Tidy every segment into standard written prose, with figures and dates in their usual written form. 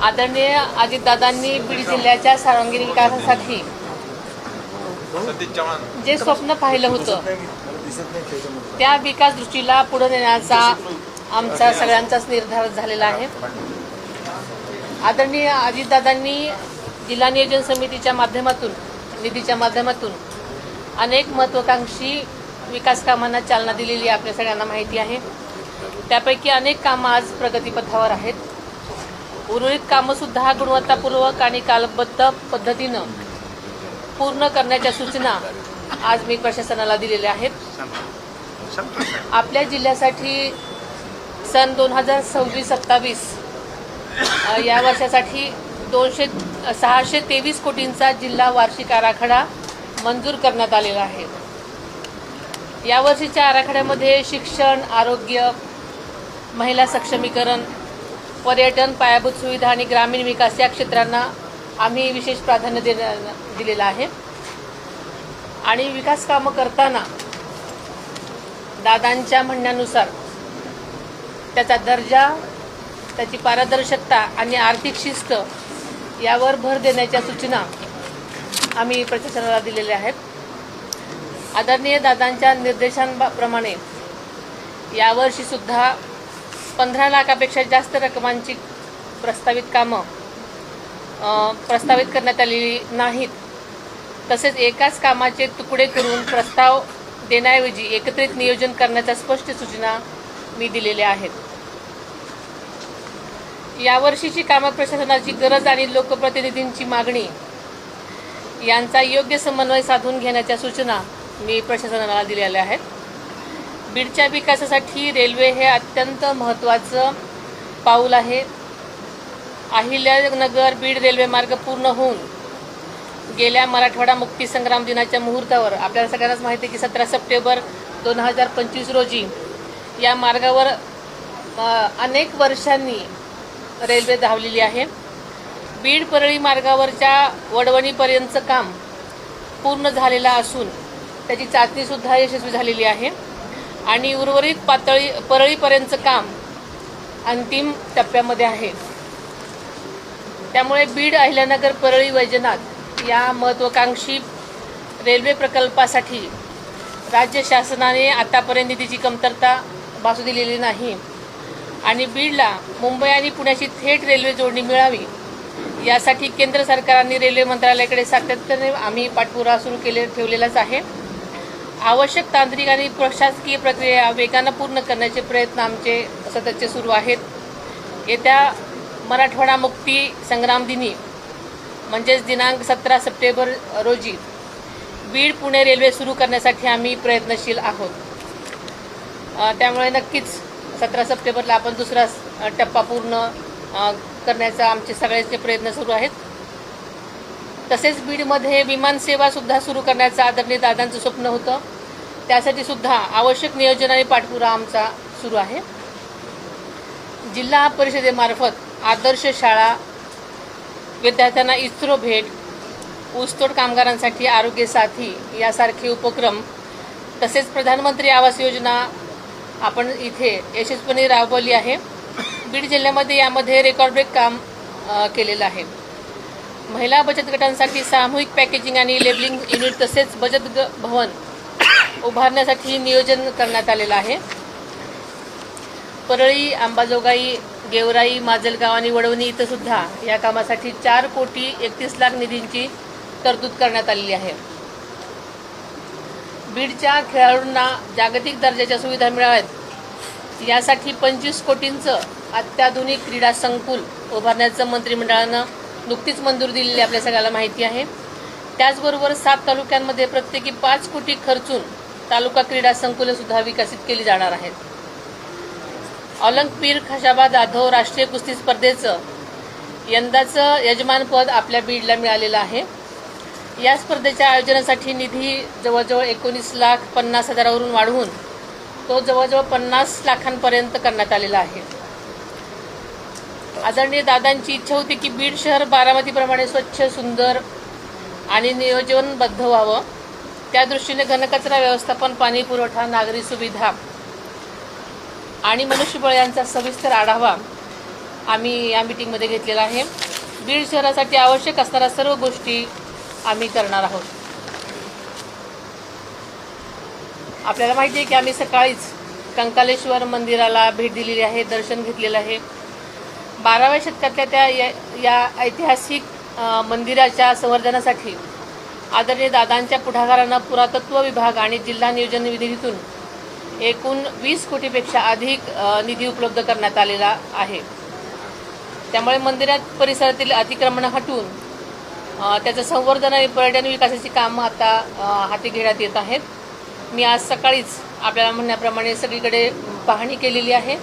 आदरणीय अजितदादांनी बीड जिल्ह्याच्या सर्वांगीण विकासासाठी जे स्वप्न पाहिलं होतं त्या विकास दृष्टीला पुढे नेण्याचा आमचा सगळ्यांचाच निर्धार झालेला आहे। आदरणीय अजितदादांनी जिल्हा नियोजन समितीच्या माध्यमातून निधीच्या माध्यमातून अनेक महत्त्वाकांक्षी विकास कामांना चालना दिलेली आपल्या सगळ्यांना माहिती आहे। त्यापैकी अनेक कामं आज प्रगतीपथावर आहेत। उर्वरित कामंसुद्धा गुणवत्तापूर्वक आणि कालबद्ध पद्धतीनं पूर्ण करण्याच्या सूचना आज मी प्रशासनाला दिलेल्या आहेत। आपल्या जिल्ह्यासाठी सन 2026-27 या वर्षासाठी 623 कोटींचा जिल्हा वार्षिक आराखडा मंजूर करण्यात आलेला आहे। या वर्षीच्या आराखड्यामध्ये शिक्षण, आरोग्य, महिला सक्षमीकरण, पर्यटन, पायाभूत सुविधा आणि ग्रामीण विकास या क्षेत्रांना आम्ही विशेष प्राधान्य दिलेलं आहे। आणि विकास कामं करताना दादांच्या म्हणण्यानुसार त्याचा दर्जा, त्याची पारदर्शकता आणि आर्थिक शिस्त यावर भर देण्याच्या सूचना आम्ही प्रशासनाला दिलेल्या आहेत। आदरणीय दादांच्या निर्देशांप्रमाणे यावर्षीसुद्धा 15 लाखापेक्षा जास्त रकमांची प्रस्तावित कामं प्रस्तावित करण्यात आलेली नाहीत। तसेच एकाच कामाचे तुकडे करून प्रस्ताव देण्याऐवजी एकत्रित नियोजन करण्याच्या स्पष्ट सूचना मी दिलेल्या आहेत। यावर्षीची कामं प्रशासनाची गरज आणि लोकप्रतिनिधींची मागणी यांचा योग्य समन्वय साधून घेण्याच्या सूचना मी प्रशासनाला दिलेल्या आहेत। बीडच्या विकासासाठी रेल्वे हे अत्यंत महत्त्वाचं पाऊल आहे। अहिल्यानगर बीड रेल्वे मार्ग पूर्ण होऊन गेल्या मराठवाडा मुक्ती संग्राम दिनाच्या मुहूर्तावर आपल्याला सगळ्यांनाच माहिती आहे की 17 सप्टेंबर 2025 रोजी या मार्गावर अनेक वर्षांनी रेल्वे धावलेली आहे। बीड परळी मार्गावरच्या वडवणीपर्यंतचं काम पूर्ण झालेलं असून त्याची चाचणीसुद्धा यशस्वी झालेली आहे आणि उर्वरित परळीपर्यंतचं काम अंतिम टप्प्यामध्ये आहे। त्यामुळे बीड अहिल्यानगर परळी वैजनाथ या महत्त्वाकांक्षी रेल्वे प्रकल्पासाठी राज्य शासनाने आतापर्यंत निधीची कमतरता भासू दिलेली नाही आणि बीडला मुंबई आणि पुण्याची थेट रेल्वे जोडणी मिळावी यासाठी केंद्र सरकारने रेल्वे मंत्रालयाकडे सातत्याने आम्ही पाठपुरावा सुरू ठेवलेलाच आहे। आवश्यक तांत्रिक आणि प्रशासकीय प्रक्रिया वेगानं पूर्ण करण्याचे प्रयत्न आमचे सततचे सुरू आहेत। येत्या मराठवाडा मुक्ती संग्राम दिनी म्हणजेच दिनांक 17 सप्टेंबर रोजी बीड पुणे रेल्वे सुरू करण्यासाठी आम्ही प्रयत्नशील आहोत। त्यामुळे नक्कीच 17 सप्टेंबरला आपण दुसरा टप्पा पूर्ण करण्याचा आमचे सगळ्याचे प्रयत्न सुरू आहेत। तसेच बीडमध्ये विमानसेवासुद्धा सुरू करण्याचं आदरणीय दादांचं स्वप्न होतं। त्यासाठी सुद्धा आवश्यक नियोजन आणि पाठपुरावा आमचा सुरू आहे। जिल्हा परिषदेमार्फत आदर्श शाळा, विद्यार्थ्यांना इस्रो भेट, ऊसतोड कामगारांसाठी आरोग्य साथी यासारखे उपक्रम तसेच प्रधानमंत्री आवास योजना आपण इथे यशस्वीपणे राबवली आहे। बीड जिल्ह्यामध्ये यामध्ये रेकॉर्ड ब्रेक काम केलेलं आहे। महिला बचत गटांसाठी सामूहिक पॅकेजिंग आणि लेबलिंग युनिट तसेच बचत भवन उभारण्यासाठी नियोजन करण्यात आलेलं आहे। परळी, अंबाजोगाई, गेवराई, माजलगाव आणि वडवणी इथं सुद्धा या कामासाठी 4,31,00,000 निधींची तरतूद करण्यात आलेली आहे। बीडच्या खेळाडूंना जागतिक दर्जाच्या सुविधा मिळाव्यात यासाठी 25 कोटींचं अत्याधुनिक क्रीडा संकुल उभारण्याचं मंत्रिमंडळानं नुकतीच मंजुरी दिलेली आपल्या सगळ्याला माहिती आहे। त्याचबरोबर 7 तालुक्यांमध्ये प्रत्येकी 5 कोटी खर्चून तालुका क्रीडा संकुलं सुद्धा विकसित केली जाणार आहेत। ऑलिंपिक खशाबा जाधव राष्ट्रीय कुस्ती स्पर्धेचं यंदाचं यजमानपद आपल्या बीडला मिळालेलं आहे। या स्पर्धेच्या आयोजनासाठी निधी जवळजवळ 19,50,000वरून वाढवून तो जवळजवळ 50 लाखांपर्यंत करण्यात आलेला आहे। आदरणीय दादांची इच्छा होती की बीड शहर बारामतीप्रमाणे स्वच्छ, सुंदर आणि नियोजनबद्ध व्हावं। त्या दृष्टीने घनकचरा व्यवस्थापन, पाणी पुरवठा, नागरी सुविधा आणि मनुष्यबळ यांचा सविस्तर आढावा आम्ही या मीटिंगमध्ये घेतलेला आहे. बीड शहरासाठी आवश्यक असणाऱ्या सर्व गोष्टी आम्ही करणार आहोत. आपल्याला माहिती आहे की आम्ही सकाळीच कंकालेश्वर मंदिराला भेट दिलेली आहे, दर्शन घेतलेलं आहे. 12व्या शतकातल्या त्या या ऐतिहासिक मंदिराच्या संवर्धनासाठी आदरणीय दादांच्या पुढाकारानं पुरातत्व विभाग आणि जिल्हा नियोजन निधीतून एकूण 20 कोटीपेक्षा अधिक निधी उपलब्ध करण्यात आलेला आहे. त्यामुळे मंदिरात परिसरातील अतिक्रमण हटवून त्याचं संवर्धन आणि पर्यटन विकासाची कामं आता हाती घेण्यात येत आहेत. मी आज सकाळीच आपल्याला म्हणण्याप्रमाणे सगळीकडे पाहणी केलेली आहे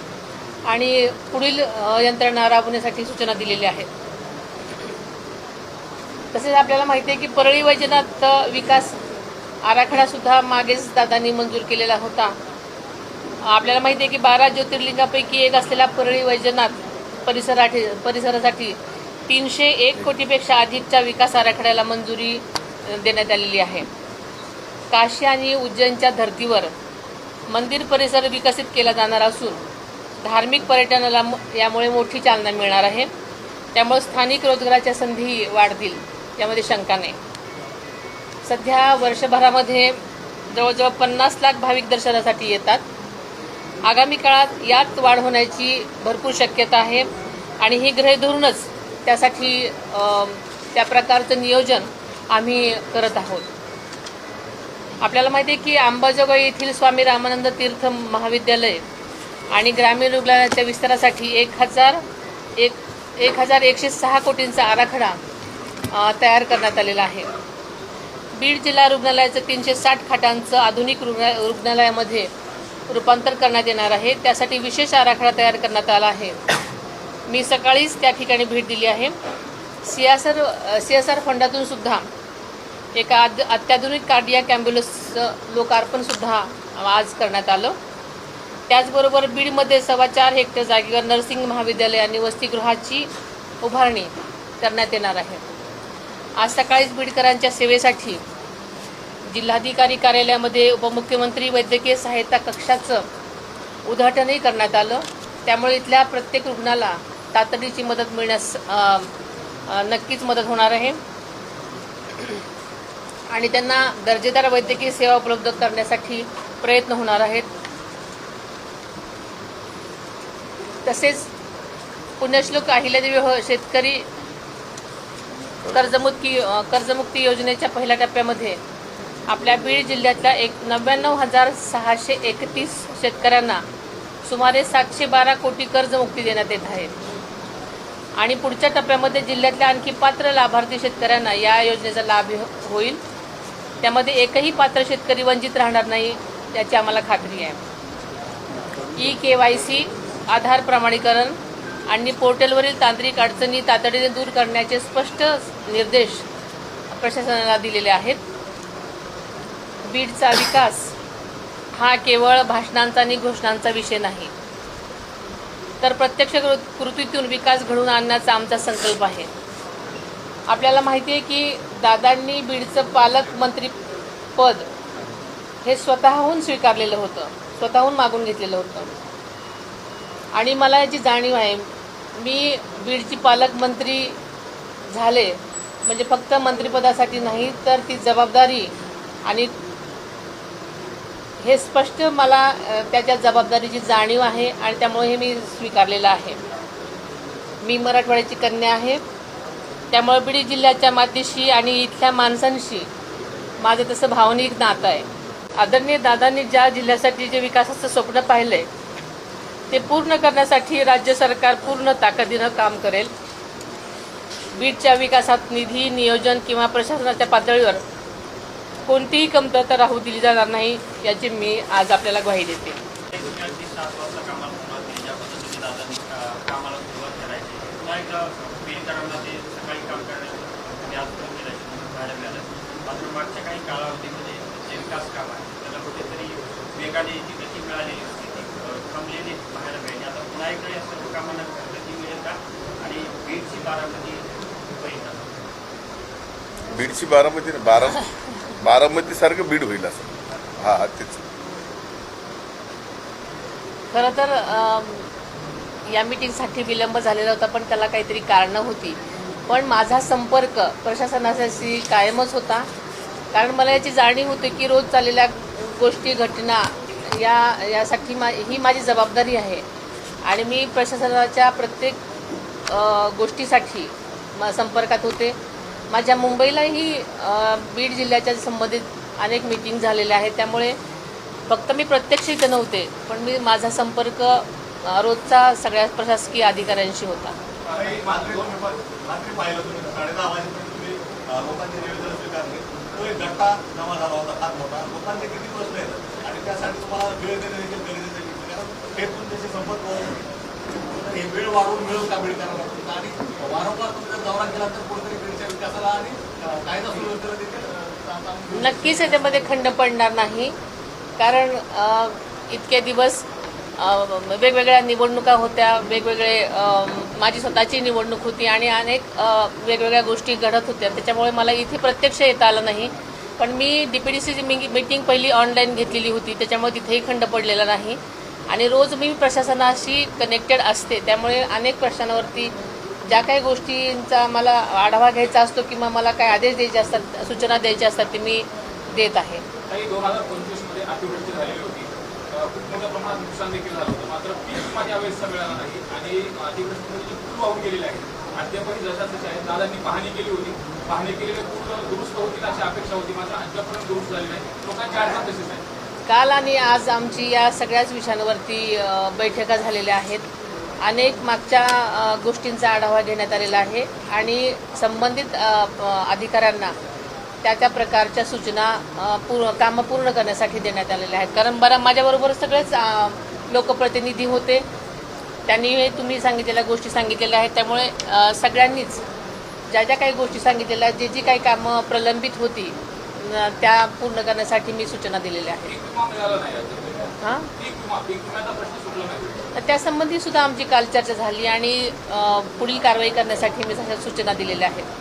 आणि पुढील यंत्रणा राबवण्यासाठी सूचना दिलेल्या आहेत. तसेच आपल्याला माहिती आहे की परळी वैजनाथ विकास आराखडा सुद्धा मागेच दादांनी मंजूर केलेला होता. आपल्याला माहिती आहे की 12 ज्योतिर्लिंगापैकी एक असलेला परळी वैजनाथ परिसरासाठी 301 कोटीपेक्षा अधिकच्या विकास आराखड्याला मंजुरी देण्यात आलेली आहे. काशी आणि उज्जैनच्या धर्तीवर मंदिर परिसर विकसित केला जाणार असून धार्मिक पर्यटनाला यामुळे मोठी चालना मिळणार आहे. त्यामुळे स्थानिक रोजगाराच्या संधी वाढतील यामध्ये शंका नाही. सध्या वर्षभरामध्ये जवळजवळ 50 लाख भाविक दर्शनासाठी येतात. आगामी काळात यात वाढ होण्याची भरपूर शक्यता आहे आणि ही गृहीत धरूनच त्यासाठी त्या प्रकारचं नियोजन आम्ही करत आहोत. आपल्याला माहिती आहे की अंबाजोगाई येथील स्वामी रामानंद तीर्थ महाविद्यालय आणि ग्रामीण रुग्णालयाच्या विस्तारासाठी 1106 कोटींचा आराखडा तयार करण्यात आलेला आहे. बीड जिल्हा रुग्णालयाचं 360 खाटांचं आधुनिक रुग्णालयामध्ये रूपांतर करण्यात येणार आहे. त्यासाठी विशेष आराखडा तयार करण्यात आला आहे. मी सकाळीच त्या ठिकाणी भेट दिली आहे. CSR फंडातून सुद्धा एका अत्याधुनिक कार्डियाक ॲम्ब्युलन्सचं लोकार्पण सुद्धा आज करण्यात आलं. त्याचबरोबर बीडमध्ये 4.25 हेक्टर जागेवर नर्सिंग महाविद्यालय आणि वसतिगृहाची उभारणी करण्यात येणार आहे. आज सकाळीच बीडकरांच्या सेवेसाठी जिल्हाधिकारी कार्यालयामध्ये उपमुख्यमंत्री वैद्यकीय सहायता कक्षाचं उद्घाटनही करण्यात आलं. त्यामुळे इथल्या प्रत्येक रुग्णाला तातडीची मदत मिळण्यास नक्कीच मदत होणार आहे आणि त्यांना दर्जेदार वैद्यकीय सेवा उपलब्ध करण्यासाठी प्रयत्न होणार आहेत. तसेच पुण्यश्लोक अहिल्यादेवी शेतकरी कर्जमुक्ती योजनेच्या पहिल्या टप्प्यामध्ये आपल्या बीड जिल्ह्यातल्या 99,631 शेतकऱ्यांना सुमारे 712 कोटी कर्जमुक्ती देण्यात येत आहे आणि पुढच्या टप्प्यामध्ये जिल्ह्यातल्या आणखी पात्र लाभार्थी शेतकऱ्यांना या योजनेचा लाभ होईल. त्यामध्ये एकही पात्र शेतकरी वंचित राहणार नाही याची आम्हाला खात्री आहे. eKYC, आधार प्रमाणीकरण आणि पोर्टलवरील तांत्रिक अडचणी तातडीने दूर करण्याचे स्पष्ट निर्देश प्रशासनाला दिलेले आहेत. बीडचा विकास हा केवळ भाषणांचा आणि घोषणांचा विषय नाही, तर प्रत्यक्ष कृतीतून विकास घडवून आणण्याचा आमचा संकल्प आहे. आपल्याला माहिती आहे की दादांनी बीडचं पालकमंत्री पद हे स्वतःहून स्वीकारलेलं होतं, स्वतःहून मागून घेतलेलं होतं आणि मला याची जाणीव आहे. मी बीडची पालकमंत्री झाले म्हणजे फक्त मंत्रिपदासाठी नाही, तर ती जबाबदारी आणि हे स्पष्ट मला त्याच्या जबाबदारीची जाणीव आहे आणि त्यामुळे हे मी स्वीकारलेलं आहे. मी मराठवाड्याची कन्या आहे, त्यामुळे बीड जिल्ह्याच्या मातीशी आणि इथल्या माणसांशी माझं तसं भावनिक नातं आहे. आदरणीय दादांनी ज्या जिल्ह्यासाठी जे विकासाचं स्वप्न पाहिलं आहे ते पूर्ण करण्यासाठी राज्य सरकार पूर्ण ताकदीनं काम करेल. बीडच्या विकासात निधी, नियोजन किंवा प्रशासनाच्या पातळीवर कोणतीही कमतरता राहू दिली जाणार नाही याची मी आज आपल्याला ग्वाही देते. बीडची बारामती सारखं बीड होईल असं. हा तेच खरं तर या मीटिंगसाठी विलंब झालेला होता, पण त्याला काहीतरी कारणं होती. पण माझा संपर्क प्रशासनाशी कायमच होता, कारण मला याची जाणीव होती की रोज चाललेल्या गोष्टी घटना यासाठी ही माझी जबाबदारी आहे आणि मी प्रशासनाच्या प्रत्येक गोष्टीसाठी संपर्कात होते. माझ्या मुंबईलाही बीड जिल्ह्याच्या संबंधित अनेक मीटिंग झालेल्या आहेत, त्यामुळे फक्त मी प्रत्यक्ष इथं नव्हते, पण मी माझा संपर्क रोजचा सगळ्या प्रशासकीय अधिकाऱ्यांशी होता. वेळ वाढवून मिळून का बीड करायला आणि वारंवार तुमचा दौरा केला तर कुठेतरी बीडच्या विकासाला आणि कायदा सुव्यवस्थेला देखील नक्कीच याच्यामध्ये खंड पडणार नाही, कारण इतके दिवस वेगवेगळ्या निवडणुका होत्या, वेगवेगळे माझी स्वतःची निवडणूक होती आणि अनेक वेगवेगळ्या गोष्टी घडत होत्या, त्याच्यामुळे मला इथे प्रत्यक्ष येता आलं नाही. पण मी DPDCची मीटिंग पहिली ऑनलाईन घेतलेली होती, त्याच्यामुळे तिथेही खंड पडलेला नाही आणि रोज मी प्रशासनाशी कनेक्टेड असते, त्यामुळे अनेक प्रश्नांवरती ज्या काही गोष्टींचा मला आढावा घ्यायचा असतो किंवा मला काय आदेश द्यायचे असतात, सूचना द्यायच्या असतात, ते मी देत आहे. 2025 मध्ये अतिवृष्टी झालेली होती, खूप मोठ्या प्रमाणात नुकसान देखील झालं होतं, मात्र पीक विमा यावेळेस मिळाला नाही आणि अतिवृष्टीमध्ये पूल वाहून गेलेले आहेत. अद्यापही जशा तसे आहेत. दादांनी पाहणी केली होती, पाहणी केलेले पूल दुरुस्त होतील अशी अपेक्षा होती, मात्र अद्यापर्यंत दुरुस्त झाली नाही. लोकांची अडचण तशीच आहे. काल आणि आज आमची या सगळ्याच विषयांवरती बैठका झालेल्या आहेत. अनेक मागच्या गोष्टींचा आढावा घेण्यात आलेला आहे आणि संबंधित अधिकाऱ्यांना त्या प्रकारच्या सूचना कामं पूर्ण करण्यासाठी देण्यात आलेल्या आहेत. कारण माझ्याबरोबर सगळेच लोकप्रतिनिधी होते, त्यांनी तुम्ही सांगितलेल्या गोष्टी सांगितलेल्या आहेत, त्यामुळे सगळ्यांनीच ज्या काही गोष्टी सांगितलेल्या आहेत, जी काही कामं प्रलंबित होती त्या पूर्ण करण्यासाठी मी सूचना दिलेल्या आहेत. हां, त्यासंबंधी सुद्धा आमची काल चर्चा झाली आणि पुढील कारवाई करण्यासाठी मी सूचना दिलेल्या आहेत.